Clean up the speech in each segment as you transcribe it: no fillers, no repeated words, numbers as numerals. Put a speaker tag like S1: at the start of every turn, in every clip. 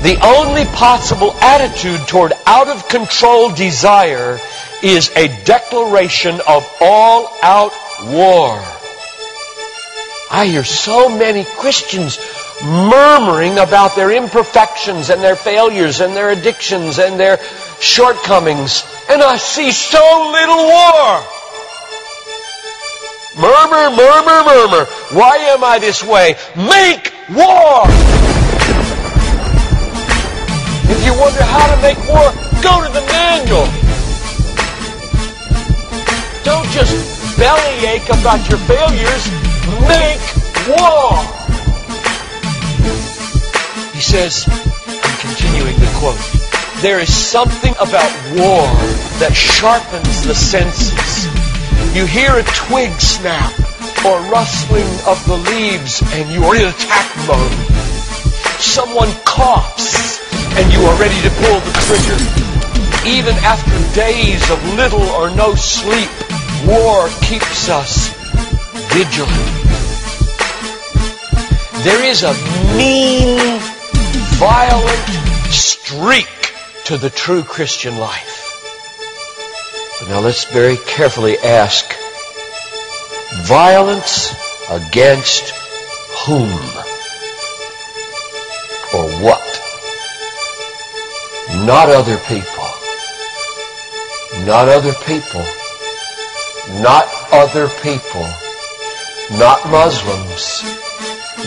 S1: The only possible attitude toward out-of-control desire is a declaration of all-out war. I hear so many Christians murmuring about their imperfections and their failures and their addictions and their shortcomings, and I see so little war. Murmur, murmur, murmur. Why am I this way? Make war! If you wonder how to make war, go to the manual. Don't just bellyache about your failures. Make war! He says, I'm continuing the quote, there is something about war that sharpens the senses. You hear a twig snap or rustling of the leaves and you are in attack mode. Someone coughs and you are ready to pull the trigger. Even after days of little or no sleep, war keeps us vigilant. There is a mean, violent streak to the true Christian life. But now let's very carefully ask, violence against whom? Or what? Not other people. Not other people. Not other people. Not Muslims.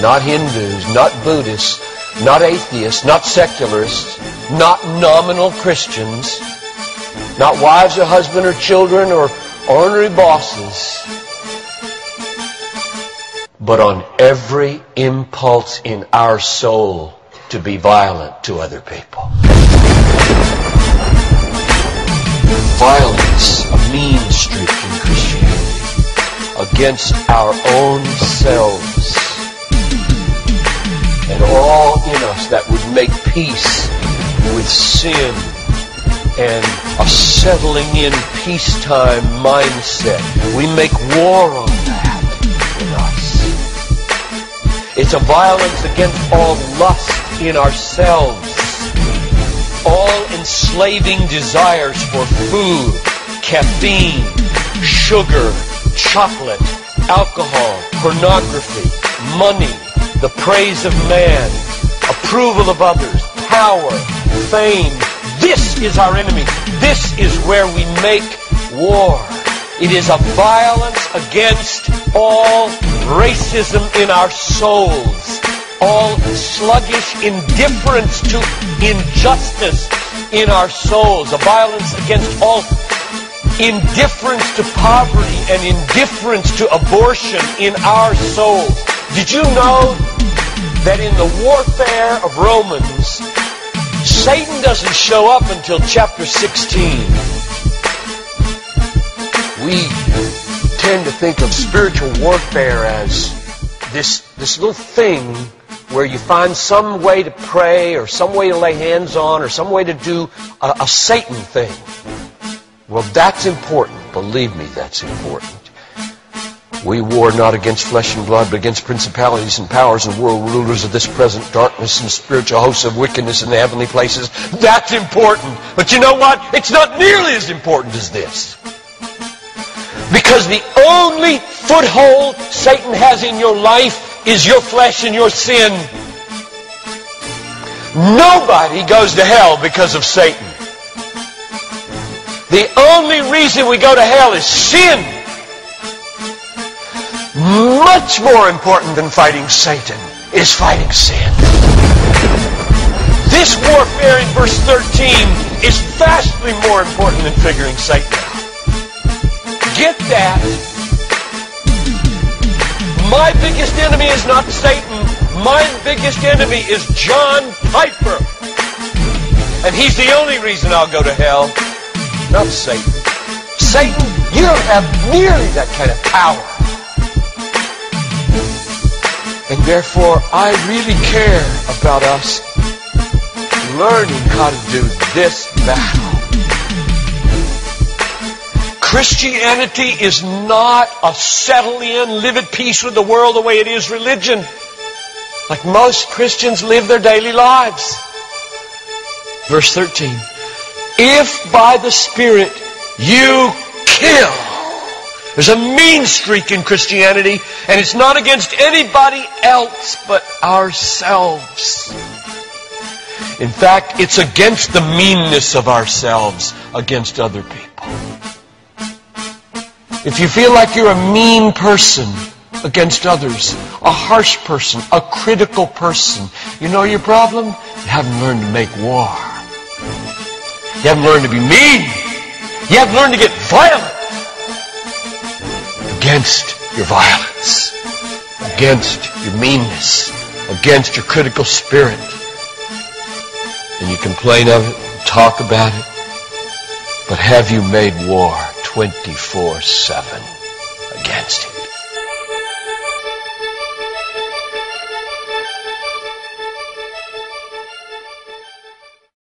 S1: Not Hindus. Not Buddhists. Not atheists. Not secularists. Not nominal Christians. Not wives or husband or children or ornery bosses. But on every impulse in our soul to be violent to other people. Violence, a mean streak in Christianity, against our own selves. And all in us that would make peace with sin and a settling in peacetime mindset. We make war on that in us. It's a violence against all lust in ourselves. All enslaving desires for food, caffeine, sugar, chocolate, alcohol, pornography, money, the praise of man, approval of others, power, fame. This is our enemy. This is where we make war. It is a violence against all racism in our souls, all sluggish indifference to injustice in our souls, a violence against all indifference to poverty and indifference to abortion in our souls. Did you know that in the warfare of Romans, Satan doesn't show up until chapter 16. We tend to think of spiritual warfare as this little thing where you find some way to pray or some way to lay hands on or some way to do a Satan thing. Well, that's important. Believe me, that's important. We war not against flesh and blood, but against principalities and powers and world rulers of this present darkness and spiritual hosts of wickedness in the heavenly places. That's important. But you know what? It's not nearly as important as this. Because the only foothold Satan has in your life is your flesh and your sin. Nobody goes to hell because of Satan. The only reason we go to hell is sin. Much more important than fighting Satan is fighting sin. This warfare in verse 13 is vastly more important than figuring Satan out. Get that. My biggest enemy is not Satan. My biggest enemy is John Piper. And he's the only reason I'll go to hell, not Satan. Satan, you don't have nearly that kind of power. And therefore, I really care about us learning how to do this battle. Christianity is not a settle in, live at peace with the world the way it is religion. Like most Christians live their daily lives. Verse 13. If by the Spirit you kill. There's a mean streak in Christianity, and it's not against anybody else but ourselves. In fact, it's against the meanness of ourselves against other people. If you feel like you're a mean person against others, a harsh person, a critical person, you know your problem? You haven't learned to make war. You haven't learned to be mean. You haven't learned to get violent against your violence, against your meanness, against your critical spirit. And you complain of it, talk about it, but have you made war 24/7 against it?